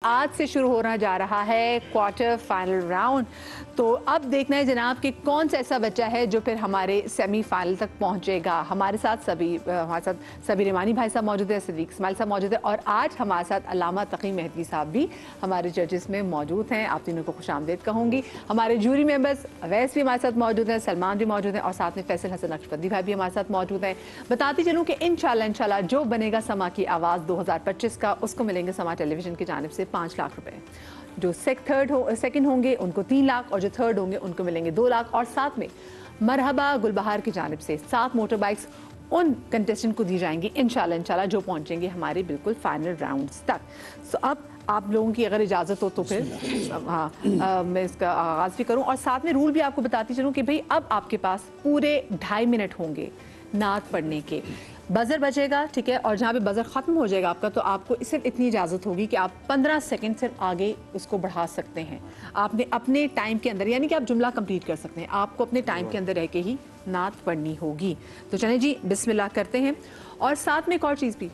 आज से शुरू होना जा रहा है क्वार्टर फाइनल राउंड। तो अब देखना है जनाब कि कौन सा ऐसा बच्चा है जो फिर हमारे सेमीफाइनल तक पहुंचेगा। हमारे साथ सभी रिमानी भाई साहब मौजूद है, सदीक इस्माइल साहब मौजूद है और आज हमारे साथ अल्लामा तकी मेहदी साहब भी हमारे जजेस में मौजूद हैं। आप तीनों को खुशामदीद कहूँगी। हमारे जूरी मेंबर्स अवैस भी हमारे साथ मौजूद हैं, सलमान भी मौजूद हैं और साथ में फैसल हसन नक्शबंदी भाई भी हमारे साथ मौजूद हैं। बताती चलूँ कि इंशाल्लाह जो बनेगा समा की आवाज़ 2025 का, उसको मिलेंगे समा टेलीविजन की जानिब से 5 लाख रुपए। जो सेकंड होंगे उनको 3 लाख और जो थर्ड होंगे उनको मिलेंगे 2 लाख और साथ में मरहबा गुलबहार की जानिब से 7 मोटर बाइक्स उन कंटेस्टेंट को दी जाएंगी इंशाल्लाह जो पहुंचेंगे हमारे बिल्कुल फाइनल राउंड्स तक। सो अब आप लोगों की अगर इजाज़त हो तो फिर मैं इसका आगाज़ भी करूं और साथ में रूल भी आपको बताती चलूं कि भाई अब आपके पास पूरे 2.5 मिनट होंगे नात पढ़ने के। बजर बजेगा, ठीक है, और जहाँ पे बजर ख़त्म हो जाएगा आपका तो आपको सिर्फ इतनी इजाज़त होगी कि आप 15 सेकंड सिर्फ आगे उसको बढ़ा सकते हैं। आपने अपने टाइम के अंदर, यानी कि आप जुमला कंप्लीट कर सकते हैं, आपको अपने टाइम के अंदर रह के ही नात पढ़नी होगी। तो चलें जी, बिस्मिल्लाह करते हैं। और साथ में एक और चीज़ भी,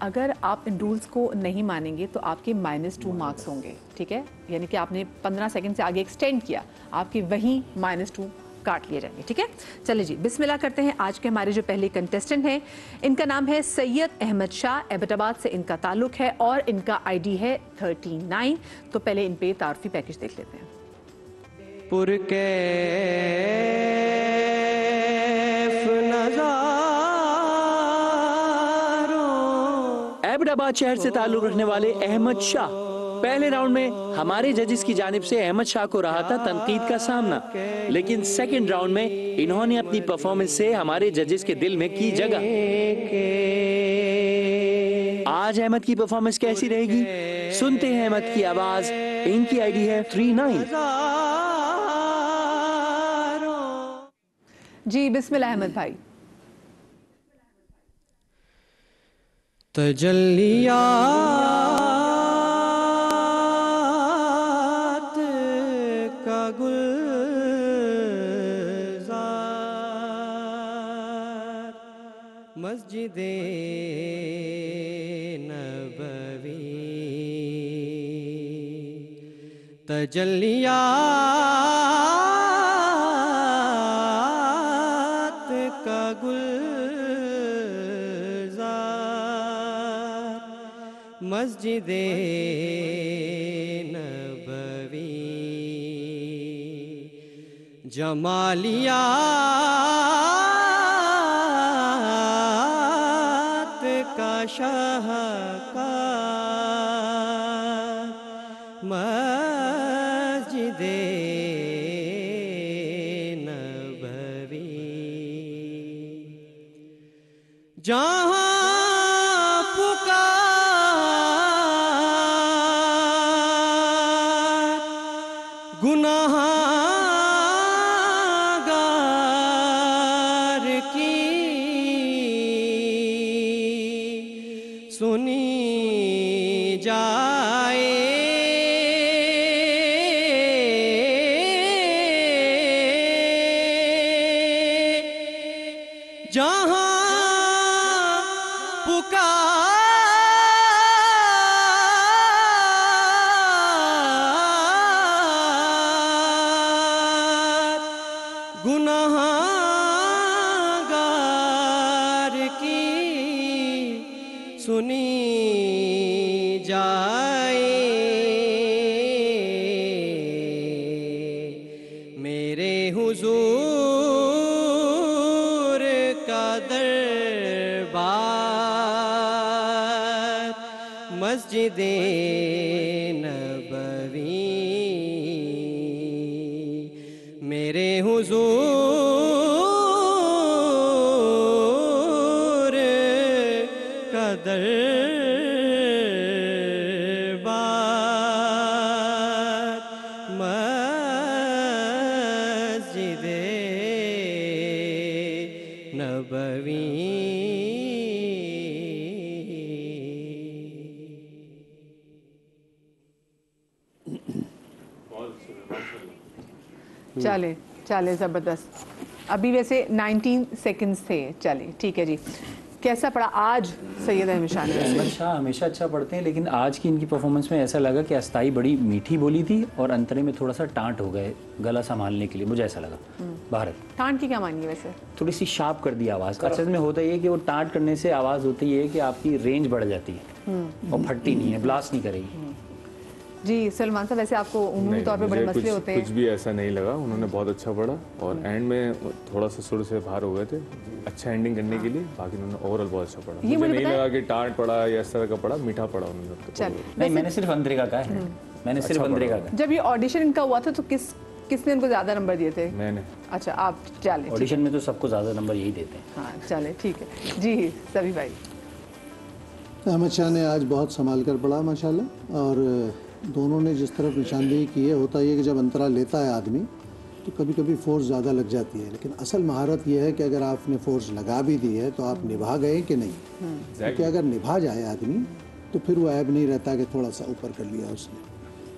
अगर आप इन रूल्स को नहीं मानेंगे तो आपके -2 मार्क्स होंगे, ठीक है, यानी कि आपने 15 सेकंड से आगे एक्सटेंड किया, आपके वहीं -2 काट लिए जाएंगे, ठीक है। चलिए जी, बिस्मिल्लाह करते हैं। आज के हमारे जो पहले कंटेस्टेंट हैं, इनका नाम है सैयद अहमद शाह, एबटाबाद से इनका ताल्लुक है और इनका ID है 39। तो पहले इन पे तारफी पैकेज देख लेते हैं। एबटाबाद शहर से ताल्लुक रखने वाले अहमद शाह पहले राउंड में हमारे जजेस की जानिब से अहमद शाह को रहा था तनकीद का सामना, लेकिन सेकंड राउंड में इन्होंने अपनी परफॉर्मेंस से हमारे जजेस के दिल में की जगह। आज अहमद की परफॉर्मेंस कैसी रहेगी, सुनते हैं अहमद की आवाज। इनकी ID है 39। जी बिस्मिल्लाह अहमद भाई। तजल्लियात का गुलजार मस्जिदे नबवी, तजल्लियात का गुलजार मस्जिदे नबवी, जमालियात का शाहकार मस्जिदे नबवी, जहाँ गुनाहगार की सुनी जाए, जहाँ गुनाहगार की सुनी जाए, मेरे हुजूर का दरबार मस्जिदे नबवी, मेरे हुजूर का दरबार मस्जिदे नबवी। चले ज़बरदस्त। अभी वैसे 19 सेकंड्स थे। चले ठीक है जी, कैसा पड़ा आज सैयद अहमद शाह ने? अहमद शाह हमेशा अच्छा पढ़ते हैं, लेकिन आज की इनकी परफॉर्मेंस में ऐसा लगा कि अस्थाई बड़ी मीठी बोली थी और अंतरे में थोड़ा सा टांट हो गए गला संभालने के लिए, मुझे ऐसा लगा। भारत टांट की क्या मानी है वैसे? थोड़ी सी शार्प कर दी आवाज़। असल में होता ये है कि वो टांट करने से आवाज़ होती है कि आपकी रेंज बढ़ जाती है और फटती नहीं है, ब्लास्ट नहीं करेगी। जी सलमान साहब, वैसे आपको उमूमी तौर पे बड़े मसले होते हैं? कुछ भी ऐसा नहीं लगा, उन्होंने बहुत अच्छा पढ़ा और एंड में थोड़ा सा सुर से बाहर हो गए थे, अच्छा एंडिंग करने के लिए। बाकी उन्होंने ओवरऑल बहुत अच्छा पढ़ा। मुझे नहीं लगा कि टांट पड़ा या इस तरह का पड़ा, मीठा पड़ा उन्होंने। चलिए, नहीं, मैंने सिर्फ अंतरे का कहा है, मैंने सिर्फ अंतरे का कहा। जब ये ऑडिशन इनका हुआ था तो किसने उनको ज्यादा नंबर दिए थे? मैंने। अच्छा, आप चले। ऑडिशन में तो सबको ज़्यादा नंबर यही देते हैं। हाँ चले, ठीक है जी। सभी भाई, अहमद शाह ने आज बहुत संभाल कर पढ़ा माशाल्लाह, और दोनों ने जिस तरफ निशानदेही की है, होता ये कि जब अंतरा लेता है आदमी तो कभी कभी फोर्स ज़्यादा लग जाती है, लेकिन असल महारत यह है कि अगर आपने फोर्स लगा भी दी है तो आप निभा गए कि नहीं। क्योंकि अगर निभा जाए आदमी तो फिर वो ऐब नहीं रहता कि थोड़ा सा ऊपर कर लिया उसने।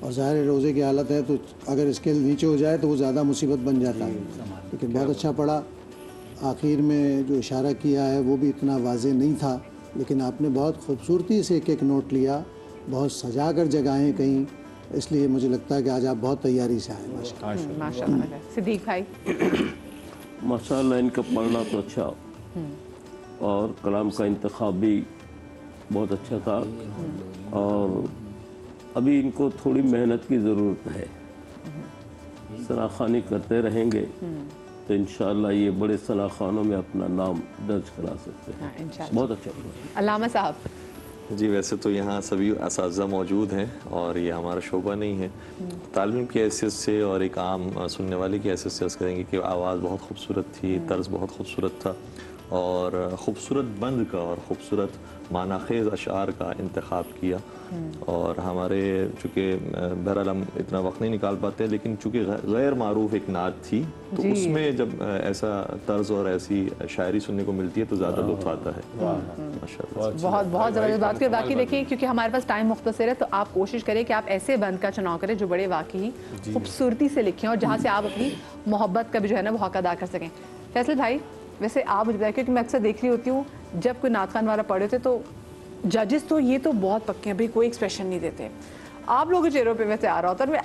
और ज़ाहिर रोज़े की हालत है तो अगर स्केल नीचे हो जाए तो वो ज़्यादा मुसीबत बन जाता है। लेकिन बहुत अच्छा पढ़ा। आखिर में जो इशारा किया है वो भी इतना वाज़ेह नहीं था, लेकिन आपने बहुत खूबसूरती से एक एक नोट लिया, बहुत सजा कर जगाएँ कहीं, इसलिए मुझे लगता है कि आज आप बहुत तैयारी से आए। माशाल्लाह। सिद्दीक भाई, माशाल्लाह इनका पढ़ना तो अच्छा और कलाम का इंतखाब भी बहुत अच्छा था, और अभी इनको थोड़ी मेहनत की ज़रूरत है। सनाखानी करते रहेंगे तो इंशाअल्लाह ये बड़े सनाखानों में अपना नाम दर्ज करा सकते हैं। इंशाअल्लाह। बहुत अच्छा पढ़ा। अल्लामा साहब। जी, वैसे तो यहाँ सभी असातिज़ा मौजूद हैं और ये हमारा शोबा नहीं है। तालिम की हैसियत से और एक आम सुनने वाले की हैसियत से अर्ज़ करेंगे कि आवाज़ बहुत खूबसूरत थी, तर्ज बहुत खूबसूरत था, और ख़ूबसूरत बंद का और ख़ूबसूरत मानाखेज़ अशार का इंतखाब किया। और हमारे चूँकि बहरहाल हम इतना वक्त नहीं निकाल पाते, लेकिन चूँकि गैर मारूफ एक नात थी तो उसमें जब ऐसा तर्ज और ऐसी शायरी सुनने को मिलती है तो ज़्यादा लुत्फ़ आता है। माशाअल्लाह, बहुत बहुत ज़बरदस्त बात की। बाकी देखिए, क्योंकि हमारे पास टाइम मुख्तसर है तो आप कोशिश करें कि आप ऐसे बंद का चुनाव करें जो बड़े वाकई खूबसूरती से लिखें और जहाँ से आप अपनी मोहब्बत का भी जो है ना वो हक अदा कर सकें। फैसल भाई, वैसे आप मुझे बताइए, क्योंकि मैं अक्सर देख रही होती हूँ जब कोई नात खान वाला पढ़े थे तो जजेस तो ये तो बहुत पक्के हैं भाई, कोई एक्सप्रेशन नहीं देते। आप लोगों के चेहरों पे वैसे आ रहा होता है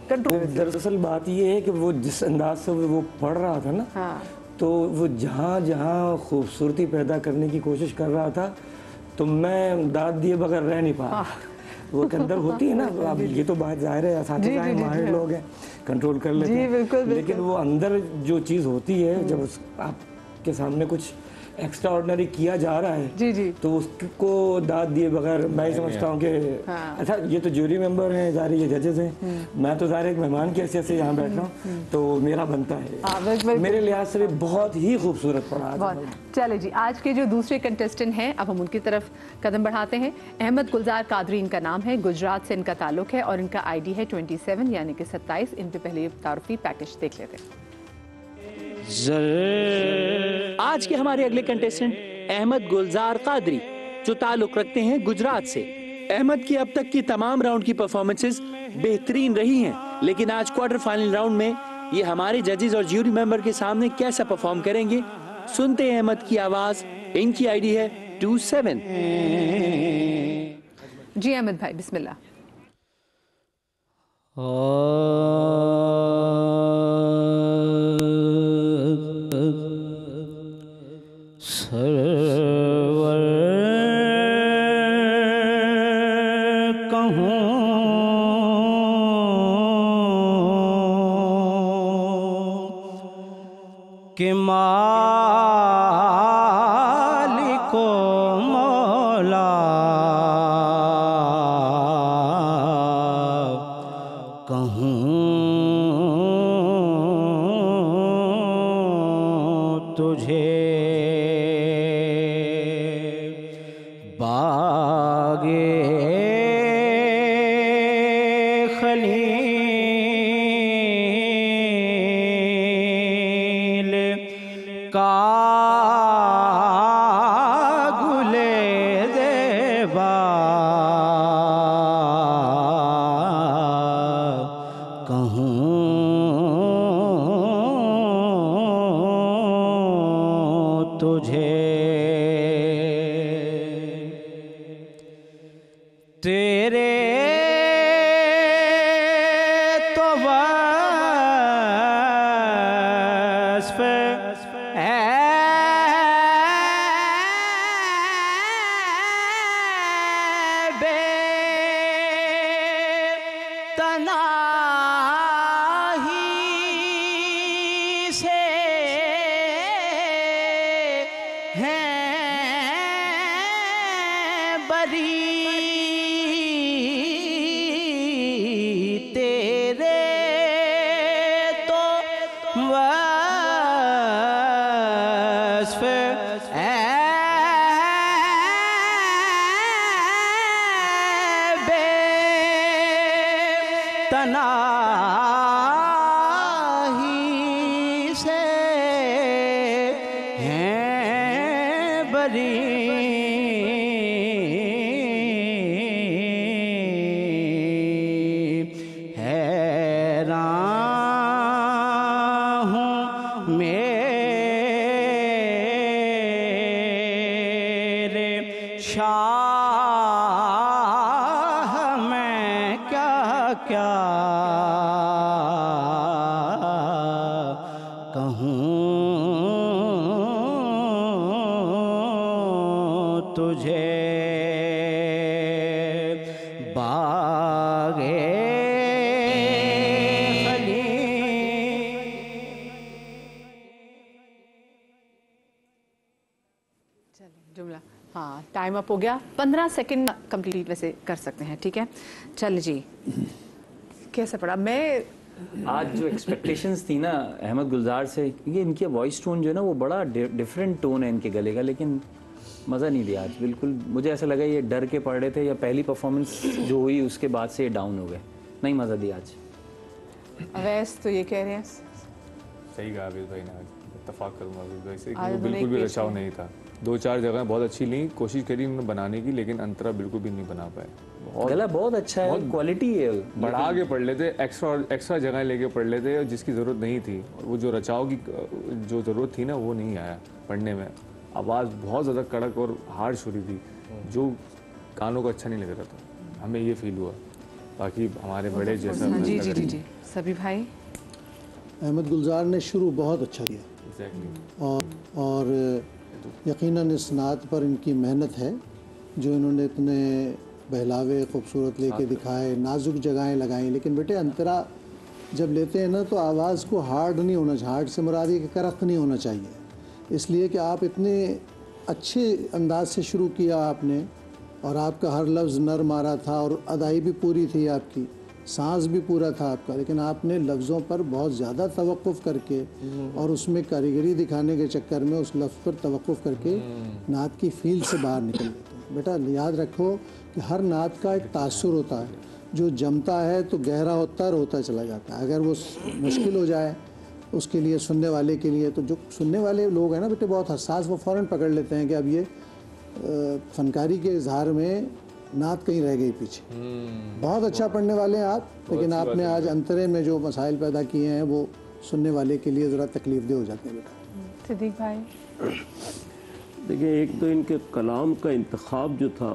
कंट्रोल। दरअसल बात ये है कि वो जिस अंदाज से वो पढ़ रहा था ना, हाँ। तो वो जहाँ जहाँ खूबसूरती पैदा करने की कोशिश कर रहा था तो मैं दाद दिए बगैर रह नहीं पा। वो के अंदर होती है ना, अब ये तो बात जाहिर है, असातिज़ा हैं, माहिर लोग हैं, कंट्रोल कर लेते हैं। बिल्कुल। लेकिन वो अंदर जो चीज़ होती है, जब आपके सामने कुछ एक्स्ट्रा ऑर्डिनरी किया जा रहा है तो उसको दाद दिए बगैर मैं ही समझता हूँ कि अच्छा, ये तो जूरी मेंबर हैं, ज़ाहिर ये जजेस हैं, मैं तो ज़ाहिर एक मेहमान की हैसियत से यहाँ बैठ रहा हूँ तो मेरा बनता है। मेरे लिहाज से भी बहुत ही खूबसूरत पढ़ा। चले जी, आज के जो दूसरे कंटेस्टेंट हैं अब हम उनकी तरफ कदम बढ़ाते हैं। अहमद गुलजार कादरी इनका नाम है, गुजरात से इनका ताल्लुक है और इनका ID है 27 यानी कि 27। इन पे पहले तारुफी पैकेज देख लेते हैं। आज के हमारे अगले कंटेस्टेंट अहमद गुलजार कादरी, जो ताल्लुक रखते हैं गुजरात से। अहमद की अब तक की तमाम राउंड की परफॉर्मेंसेस बेहतरीन रही हैं, लेकिन आज क्वार्टर फाइनल राउंड में ये हमारे जजेस और ज्यूरी मेंबर के सामने कैसा परफॉर्म करेंगे, सुनते हैं अहमद की आवाज। इनकी ID है 27। जी अहमद भाई, बिस्मिल्लाह। सरवर कहूँ कि मालिको मौला कहूँ तुझे बागे खलील का गुले देबा कहूँ तुझे। वस्फ तनाही से हैं बरी तेरे तो वस्फ तनाही से हैं बरी हैरान हूँ मेरे शाह मैं क्या क्या कहूँ तुझे बागे खली जुमला हाँ टाइम अप हो गया 15 सेकंड कंप्लीट वैसे कर सकते हैं ठीक है चल जी कैसे पड़ा मैं आज जो एक्सपेक्टेशंस थी ना अहमद गुलजार से ये इनकी वॉइस टोन जो है ना वो बड़ा डिफरेंट टोन है इनके गले का लेकिन मज़ा नहीं दिया आज बिल्कुल मुझे ऐसा लगा ये डर के पड़ रहे थे या पहली परफॉर्मेंस जो हुई उसके बाद से ये डाउन हो गए नहीं मज़ा दिया आज अवैस तो ये कह रहे हैं सही कहा अभी भाई ने आज इत्तेफाक करूंगा अभी भाई से कि आज वो उन्होंने बिल्कुल एक भी पेश रचाव किया। नहीं था 2-4 जगह बहुत अच्छी ली कोशिश करी उन्होंने बनाने की लेकिन अंतरा बिल्कुल भी नहीं बना पाए गला बहुत अच्छा है क्वालिटी है बढ़ा के पढ़ लेते एक्स्ट्रा जगह लेके पढ़ लेते और जिसकी ज़रूरत नहीं थी और वो जो रचाव की जो ज़रूरत थी ना वो नहीं आया पढ़ने में आवाज़ बहुत ज़्यादा कड़क और हार्श हो रही थी जो कानों को अच्छा नहीं लग रहा था हमें ये फील हुआ बाकी हमारे बड़े जैसा जी जी जी जी सभी भाई अहमद गुलजार ने शुरू बहुत अच्छा किया एग्जैक्टली और यकीनन इस नात पर इनकी मेहनत है जो इन्होंने इतने बहलावे खूबसूरत लेके दिखाए नाजुक जगहें लगाई लेकिन बेटे अंतरा जब लेते हैं ना तो आवाज़ को हार्ड नहीं होना चाहिए हार्ड से मुराद ये कि करख्त नहीं होना चाहिए इसलिए कि आप इतने अच्छे अंदाज से शुरू किया आपने और आपका हर लफ्ज़ नर मारा था और अदाई भी पूरी थी आपकी सांस भी पूरा था आपका लेकिन आपने लफ्ज़ों पर बहुत ज़्यादा तवक्कुफ़ करके और उसमें कारीगरी दिखाने के चक्कर में उस लफ्ज़ पर तवक्कुफ़ करके नात की फील्ड से बाहर निकल लेते हैं बेटा याद रखो कि हर नात का एक तासुर होता है जो जमता है तो गहरा होता है और होता चला जाता है अगर वो मुश्किल हो जाए उसके लिए सुनने वाले के लिए तो जो सुनने वाले लोग हैं ना बेटे बहुत हसास वो फ़ौरन पकड़ लेते हैं कि अब ये फनकारी के इजहार में नात कहीं रह गई पीछे बहुत अच्छा पढ़ने वाले हैं आप लेकिन आपने आज अंतरे में जो मसाइल पैदा किए हैं वो सुनने वाले के लिए ज़रा तकलीफ दे हो जाते हैं बेटा सिद्दीक भाई देखिए एक तो इनके कलाम का इंतखाब जो था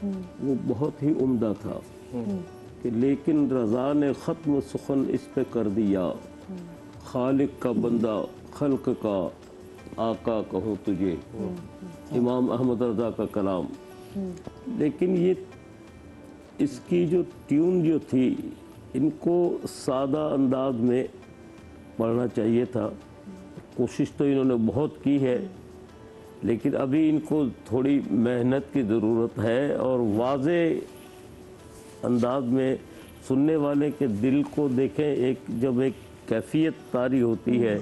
वो बहुत ही उम्दा था कि लेकिन रज़ा ने ख़त्म सुखन इस पे कर दिया खालिक का बंदा खल्क का आका कहूँ तुझे इमाम अहमद रज़ा का कलाम लेकिन ये इसकी जो ट्यून जो थी इनको सादा अंदाज में पढ़ना चाहिए था कोशिश तो इन्होंने बहुत की है लेकिन अभी इनको थोड़ी मेहनत की ज़रूरत है और वाज़े अंदाज में सुनने वाले के दिल को देखें जब एक कैफियत तारी होती है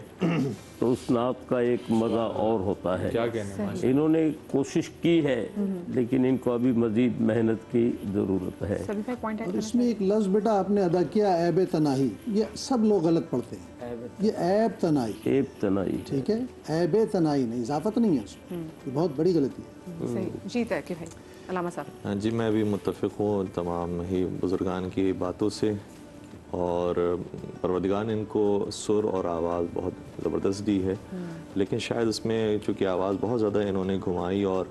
तो उस नात का एक मज़ा और होता है क्या कहने इन्होंने कोशिश की है लेकिन इनको अभी मज़ीद मेहनत की ज़रूरत है सभी भाई पॉइंट और इसमें एक लफ्ज़ बेटा आपने अदा किया ऐब तनाही ये सब लोग गलत पढ़ते हैं ये ऐब तनाही ऐब तनाई ठीक है ऐब तनाही नहीं इजाफत नहीं है उसमें ये बहुत बड़ी गलती है सही जीत है कि भाई अलामा साहब हाँ जी मैं भी मुत्तफ़िक़ हूँ तमाम ही बुज़ुर्गान की बातों से और परवरदिगार ने इनको सुर और आवाज़ बहुत ज़बरदस्त दी है लेकिन शायद इसमें चूँकि आवाज़ बहुत ज़्यादा इन्होंने घुमाई और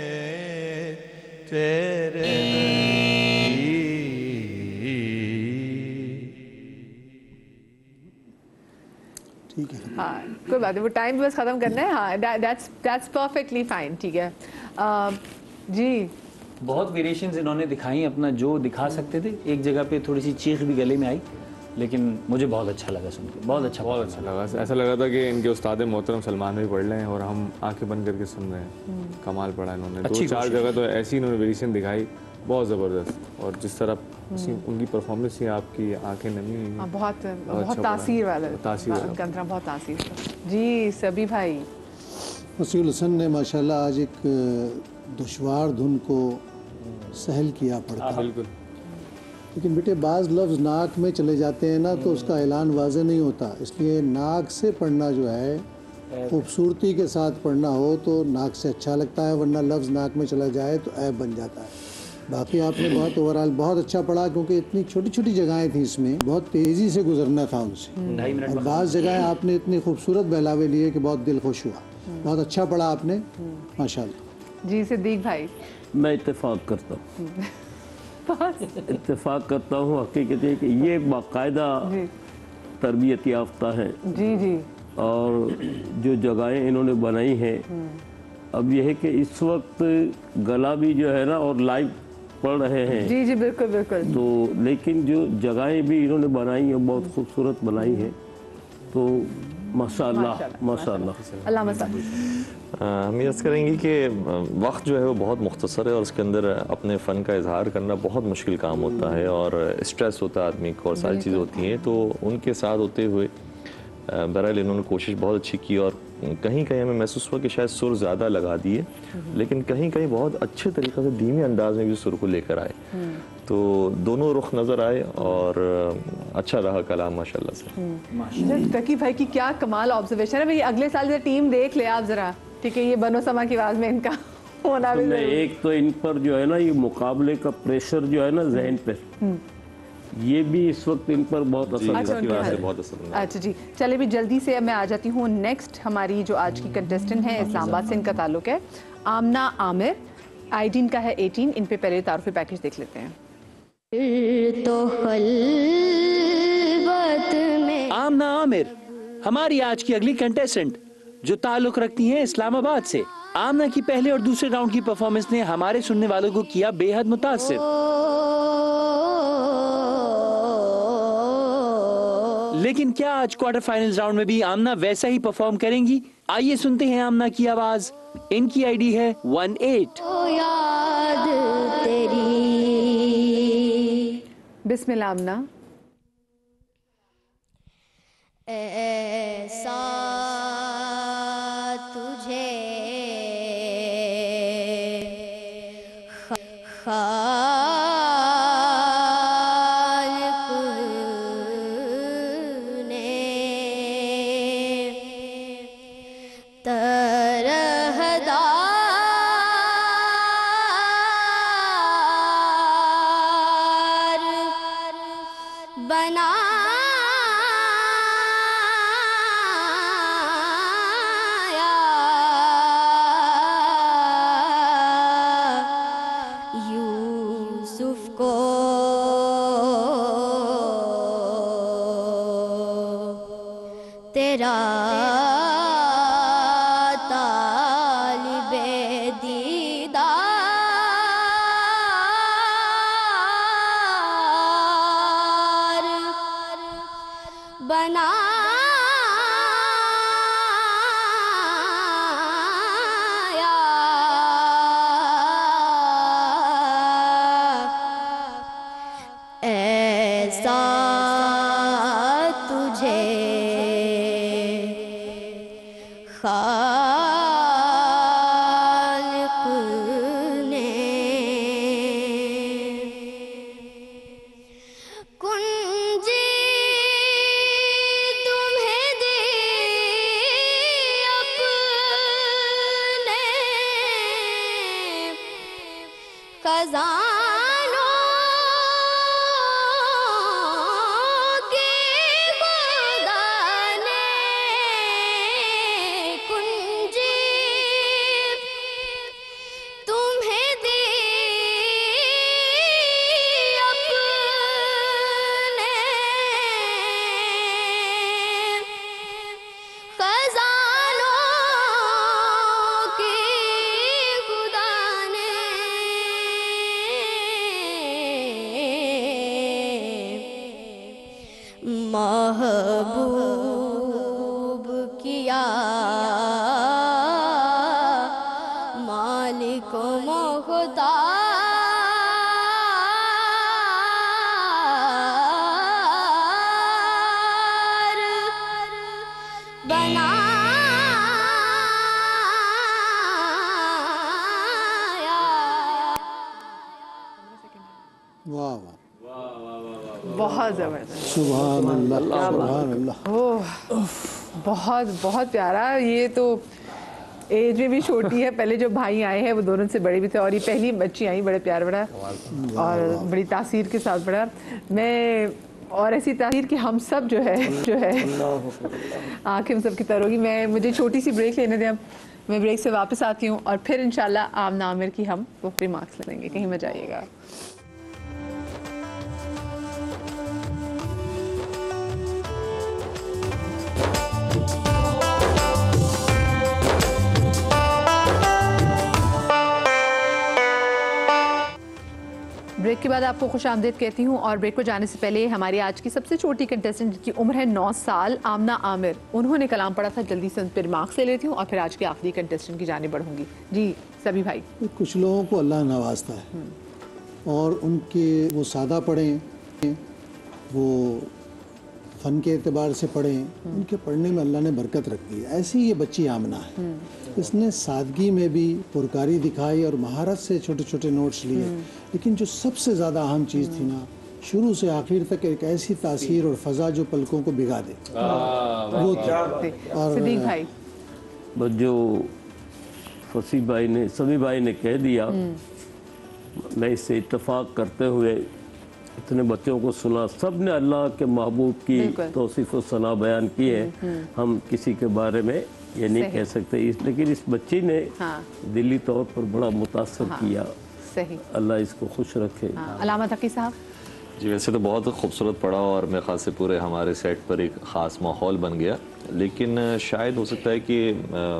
में ठीक है। हाँ कोई बात नहीं, वो टाइम बस ख़त्म करना है। हाँ दैट्स परफेक्टली फाइन, ठीक है। जी बहुत वेरिएशंस इन्होंने दिखाई, अपना जो दिखा सकते थे। एक जगह पे थोड़ी सी चीख भी गले में आई, लेकिन मुझे बहुत अच्छा लगा सुन के, बहुत अच्छा लगा। ऐसा लगा था कि इनके उस्ताद मोहतरम सलमान भी पढ़ रहे हैं और हम आंखें बंद करके सुन रहे हैं। कमाल पढ़ा इन्होंने, 2-4 जगह तो ऐसी इन्होंने वेरिएशन दिखाई, बहुत ज़बरदस्त। और जिस तरह उनकी परफॉर्मेंस थी, आपकी आंखें नमी हुई, बहुत तासीर वाला, उनका बहुत तासीर। जी सभी भाई, वसीउल हसन ने माशाल्लाह आज एक दुश्वार धुन को सहल किया पड़ता। बिल्कुल। लेकिन बेटे बाज़ लफ्ज़ नाक में चले जाते हैं ना, तो उसका ऐलान वाज़े नहीं होता, इसलिए नाक से पढ़ना जो है खूबसूरती के साथ पढ़ना हो तो नाक से अच्छा लगता है, वरना लफ्ज़ नाक में चला जाए तो ऐब बन जाता है। बाकी आपने बहुत ओवरऑल बहुत अच्छा पढ़ा, क्योंकि इतनी छोटी छोटी जगहें थी, इसमें बहुत तेज़ी से गुजरना था उनसे, और बाज़ जगह आपने इतनी खूबसूरत बहलावे लिए कि बहुत दिल खुश हुआ। बहुत अच्छा पढ़ा आपने, माशाल्लाह। जी सिद्दीक भाई। मैं इत्तेफाक करता हूँ, इत्तेफाक करता हूँ। हकीकत है कि ये बाकायदा तरबियत याफ्ता है। जी जी। और जो जगहें इन्होंने बनाई हैं, अब यह है कि इस वक्त गला भी जो है ना और लाइव पढ़ रहे हैं। जी जी बिल्कुल बिल्कुल। तो लेकिन जो जगहें भी इन्होंने बनाई हैं बहुत खूबसूरत बनाई हैं, तो माशाल्लाह माशाल्लाह। अल्लाह मसाल्लाह। हम अर्ज़ करेंगे कि वक्त जो है वो बहुत मुख्तसर है और उसके अंदर अपने फ़न का इजहार करना बहुत मुश्किल काम होता है और स्ट्रेस होता है आदमी को और सारी चीज़ें होती हैं। तो उनके साथ होते हुए बहरहाल इन्होंने कोशिश बहुत अच्छी की और कहीं कहीं हमें महसूस हुआ कि शायद सुर ज़्यादा लगा दिए, लेकिन कहीं कहीं बहुत अच्छे तरीक़े से धीमे अंदाज में भी सुर को लेकर आए। तो दोनों रुख नज़र आए और अच्छा रहा कलाम माशाल्लाह से। तकी भाई की क्या कमाल ऑब्जर्वेशन है भाई। अगले साल से टीम देख ले आप ज़रा, ठीक है, ये बनो समा की आवाज़ में इनका होना भी। एक तो इन पर जो है ना ये मुकाबले का प्रेशर जो है ना जहन पे, ये भी इस वक्त इन पर बहुत असर है। अच्छा जी, चले भी जल्दी से अब मैं आ जाती हूँ नेक्स्ट। हमारी जो आज की कंटेस्टेंट है इस्लामाबाद से इनका ताल्लुक है, आमना आमिर। आईडी इनका है 18। इन पे पहले तारुफी पैकेज देख लेते हैं। तो आमना आमिर हमारी आज की अगली कंटेस्टेंट जो ताल्लुक रखती हैं इस्लामाबाद से। आमना की पहले और दूसरे राउंड की परफॉर्मेंस ने हमारे सुनने वालों को किया बेहद मुतासिर। लेकिन क्या आज क्वार्टर फाइनल राउंड में भी आमना वैसा ही परफॉर्म करेंगी? आइए सुनते हैं आमना की आवाज। इनकी आईडी है 18। याद तेरी। बिस्मिल्लाह आमना। ऐसा तुझे महबूब किया मालिक मुख्तार बनाया। वाह वाह, बहुत जबरदस्त। सुभान अल्लाह, सुभान अल्लाह। ओह, बहुत बहुत प्यारा। ये तो एज में भी छोटी है, पहले जो भाई आए हैं वो दोनों से बड़े भी थे और ये पहली बच्ची आई, बड़े प्यार बड़ा और बड़ी तासीर के साथ बड़ा। मैं और ऐसी तासीर कि हम सब जो है आंखें हम सब की तरह होगी। मुझे छोटी सी ब्रेक लेने दें, अब मैं ब्रेक से वापस आती हूँ और फिर इंशाल्लाह आमना आमिर की हम वो रिमार्क्स लेंगे, कहीं मत जाइएगा। ब्रेक के बाद आपको खुश आमदीद कहती हूँ और ब्रेक पर जाने से पहले हमारी आज की सबसे छोटी कंटेस्टेंट जिनकी उम्र है 9 साल, आमना आमिर, उन्होंने कलाम पढ़ा था, जल्दी से उन पर मार्क्स ले लेती हूँ और फिर आज के आखिरी कंटेस्टेंट की जाने बढ़ूंगी। जी सभी भाई। कुछ लोगों को अल्लाह नवाजता है और उनके वो सादा पढ़ें, वो फ़न के एतबार से पढ़ें, उनके पढ़ने में अल्लाह ने बरकत रख दी है। ऐसी ये बच्ची आमना है, इसने सादगी में भी पुरकारी दिखाई और महारत से छोटे छोटे नोट्स लिए, लेकिन जो सबसे ज़्यादा अहम चीज़ थी ना, शुरू से आखिर तक एक ऐसी तासीर और फ़ज़ा जो पलकों को भिगा दे, वो और सिद्दीक भाई। बस जो फसी भाई ने, सभी भाई ने कह दिया, मैं इससे इत्तेफाक करते हुए इतने बच्चों को सुना, सब ने अल्लाह के महबूब की तौसीफ़ और सना बयान की है। हम किसी के बारे में ये नहीं कह सकते, लेकिन इस बच्ची ने दिली तौर पर बड़ा मुतासर किया। सही, अल्लाह इसको खुश रखे। अलामा तकी साहब। जी वैसे तो बहुत खूबसूरत पढ़ा और मेरे ख्याल से पूरे हमारे सेट पर एक ख़ास माहौल बन गया, लेकिन शायद हो सकता है कि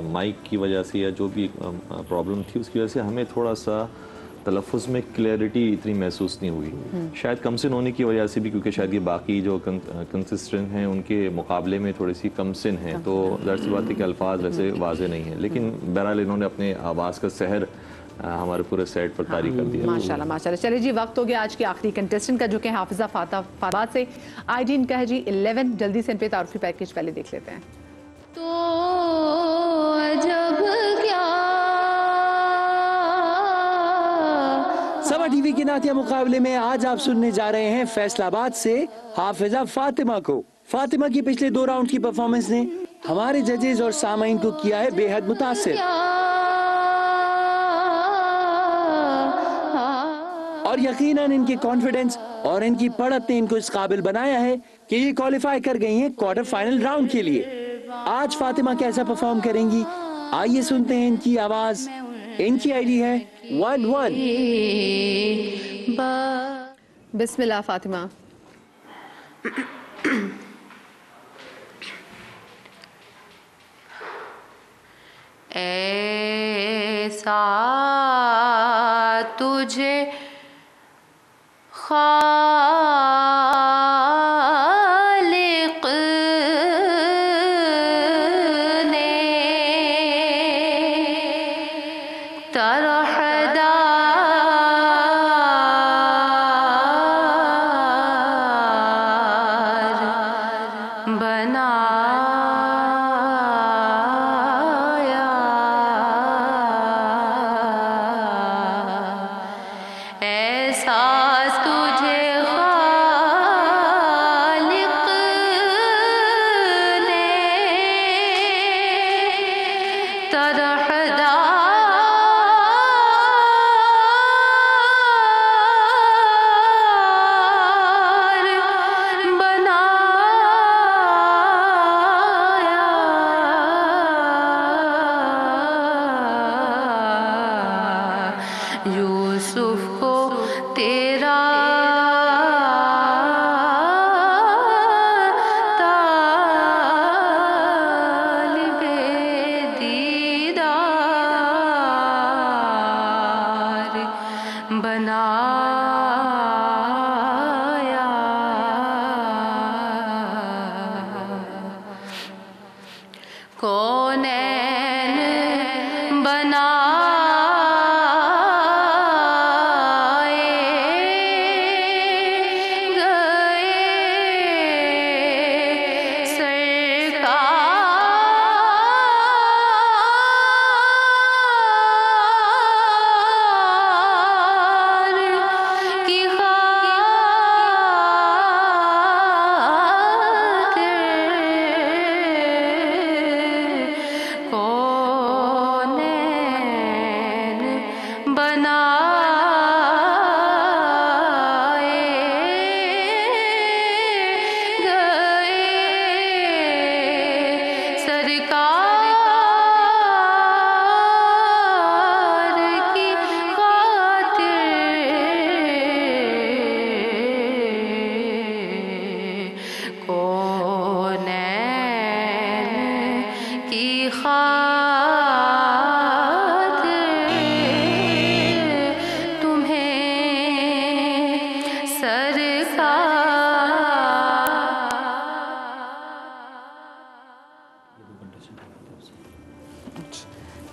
माइक की वजह से या जो भी प्रॉब्लम थी उसकी वजह से हमें थोड़ा सा तलफ़ुज़ में क्लैरिटी इतनी महसूस नहीं हुई। शायद कमसिन होने की वजह से भी, क्योंकि शायद ये बाकी जो कंसिस्टेंट हैं उनके मुकाबले में थोड़ी सी कमसिन हैं, तो ज़ाहिर सी बात है कि अल्फाज वैसे वाज़े नहीं हैं, लेकिन बहरहाल इन्होंने अपने आवाज़ का सहर हमारे पूरे सेट पर तारी कर दिया। माशाल्लाह माशाल्लाह। चलिए जी, वक्त हो गया आज की आखिरी कंटेस्टेंट का, जो कि हाफिजा फाताबाद से आईडी इनका है जी 11। जल्दी से इन पे तारुफी पैकेज पहले देख लेते हैं। तो अजब क्या समा टीवी के नातिया मुकाबले में आज आप सुनने जा रहे हैं फैसलाबाद से हाफिजा फातिमा को। फातिमा की पिछले 2 राउंड की परफॉर्मेंस ने हमारे जजेस और सामाइन को किया है बेहद मुतासिर, और यकीनन इनके कॉन्फिडेंस और इनकी पढ़त ने इनको इस काबिल बनाया है कि ये क्वालिफाई कर गई हैं क्वार्टर फाइनल राउंड के लिए। आज फातिमा कैसा परफॉर्म करेंगी, आइए सुनते हैं इनकी आवाज। इनकी आईडी है 11। बिस्मिल्लाह फातिमा। ऐसा तुझे खालिक ने तरहदार बनाया, ऐसा तुझे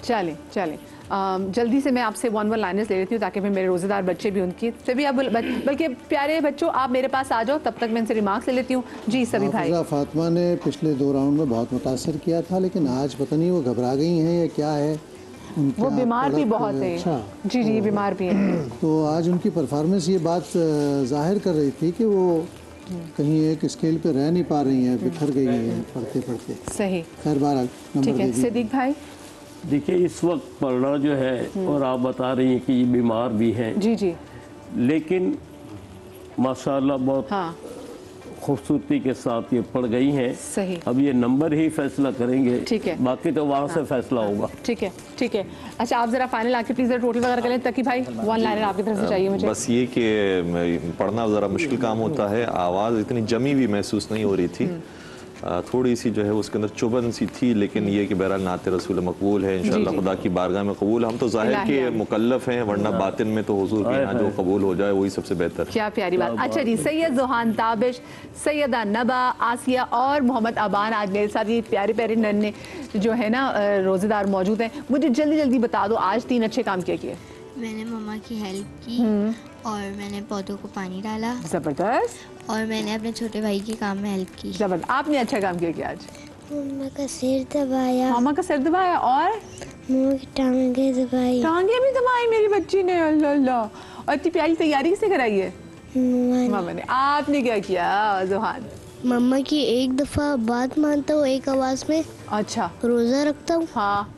चलें चलें जल्दी से मैं आपसे वन लाइनर्स ले लेती हूँ ताकि फिर मेरे रोज़ेदार बच्चे भी उनकी सभी आप बल्कि प्यारे बच्चों आप मेरे पास आ जाओ, तब तक मैं इनसे रिमार्क्स ले लेती हूँ। जी सभी भाई। फातिमा ने पिछले 2 राउंड में बहुत मुतासर किया था, लेकिन आज पता नहीं वो घबरा गई हैं या क्या है। वो बीमार भी बहुत है। अच्छा जी जी बीमार भी है। तो आज उनकी परफॉर्मेंस ये बात जाहिर कर रही थी कि वो कहीं एक स्केल पे रह नहीं पा रही हैं, बिखर गई हैं पढ़ते पढ़ते। सही। खैर बहरहाल ठीक है सिद्दीक भाई। देखिए इस वक्त पढ़ना जो है और आप बता रही हैं कि ये बीमार भी हैं जी जी, लेकिन माशाल्लाह बहुत खूबसूरती के साथ ये पढ़ गई हैं। सही। अब ये नंबर ही फैसला करेंगे, ठीक है, बाकी तो वहाँ से फैसला होगा। ठीक है ठीक है। अच्छा आप जरा फाइनल आके प्लीज टोटल वगैरह कर लें ताकि भाई वन लाइनर आपकी तरफ से चाहिए मुझे। बस ये कि पढ़ना ज़रा मुश्किल काम होता है, आवाज़ इतनी जमी हुई महसूस नहीं हो रही थी, थोड़ी सी जो है उसके अंदर चुभन सी थी, लेकिन ये कि बहरहाल नाते रसूल मकबूल है, इंशाअल्लाह खुदा की बारगाह में कबूल। हम तो ज़ाहिर के मुकल्लफ हैं, वरना बातिन में तो हुजूर के यहाँ जो कबूल हो जाए वही सबसे बेहतर। क्या प्यारी बात। अच्छा जी, सैयद ज़ोहान ताबिश, सैयदा नबा, आसिया और मोहम्मद अबान आज मेरे साथ ये प्यारे प्यारे नन्हे जो है ना रोज़ेदार मौजूद हैं। मुझे जल्दी जल्दी बता दो आज 3 अच्छे काम क्या किए। मैंने मम्मा की हेल्प की और मैंने पौधों को पानी डाला। जबरदस्त। और मैंने अपने छोटे भाई के काम में हेल्प की। जबरदस्त। आपने अच्छा काम किया आज। मम्मा का सिर दबाया। मामा का सिर दबाया और मम्मा की टांगे दबाई। टांगे भी दबाई मेरी बच्ची ने। अल्लाह अल्लाह। और इतनी प्यारी तैयारी किसने कराई है? मामा ने। आपने क्या किया ज़ोहान? मम्मा की एक दफ़ा बात मानता हूँ एक आवाज़ में। अच्छा। रोज़ा रखता हूँ। हाँ।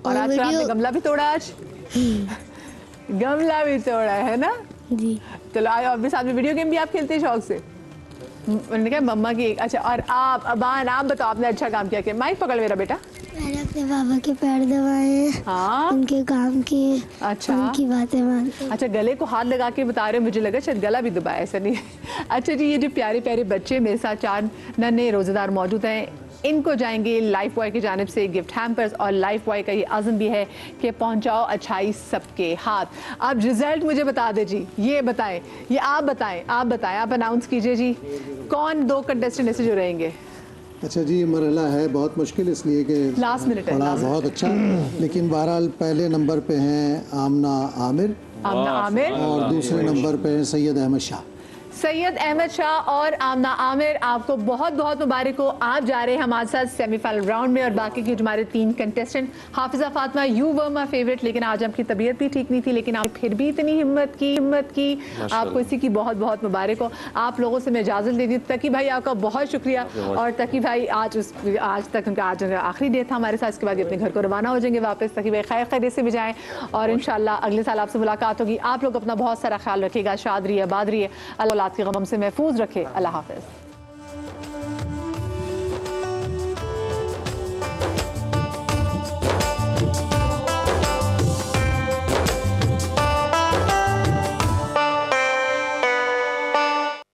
और आज आपने गमला भी तोड़ा आज? गमला भी तोड़ा है ना जी। चलो आज और भी साथ में वीडियो गेम भी आप खेलते हैं शौक से? मैंने कहा मम्मा की। अच्छा और आप अबान आप बताओ आपने अच्छा काम किया? माइक पकड़ मेरा बेटा। मैंने अपने पापा के पैर दबाए। हाँ उनके काम किए। अच्छा उनकी बातें मानते। अच्छा गले को हाथ लगा के बता रहे हो, मुझे लगा शायद गला भी दबाया, ऐसा नहीं। अच्छा जी, ये जो प्यारे प्यारे बच्चे मेरे साथ 4 नन्हे रोज़ेदार मौजूद हैं, इनको जाएंगे लाइफ बॉय की जानिब से गिफ्ट हैम्पर्स। और लाइफ बॉय का ये अज़म भी है कि पहुंचाओ अच्छाई सबके हाथ। अब रिजल्ट मुझे बता दे जी, ये बताएं, ये आप बताएं, आप अनाउंस कीजिए जी कौन 2 कंटेस्टेंट ऐसे जो रहेंगे। अच्छा जी, मरहला है बहुत मुश्किल इसलिए कि लास्ट मिनट है। बहुत अच्छा, लेकिन बहरहाल पहले नंबर पे हैं आमना आमिर और दूसरे नंबर पे हैं सैयद अहमद शाह। सैयद अहमद शाह और आमना आमिर, आपको बहुत बहुत मुबारक हो। आप जा रहे हैं हमारे साथ सेमीफाइनल राउंड में। और बाकी के हमारे 3 contestant, Hafiza Fatima you were my favourite, लेकिन आज आपकी तबीयत भी ठीक नहीं थी, लेकिन आप फिर भी इतनी हिम्मत की आपको इसी की बहुत बहुत मुबारक हो। आप लोगों से मैं इजाज़त दे दी। तकी भाई आपका बहुत शुक्रिया। और तकी भाई आज तक उनका आज आखिरी डे था हमारे साथ, इसके बाद अपने घर को रवाना हो जाएंगे वापस। तकी भाई खैर खैरियत से भी जाएँ और इंशाल्लाह अगले साल आपसे मुलाकात होगी। आप लोग अपना बहुत सारा ख्याल रखिएगा, शाद रहिए, आबाद रहिए, अल्लाह के गम से महफूज रखे। अल्लाह हाफ़िज़।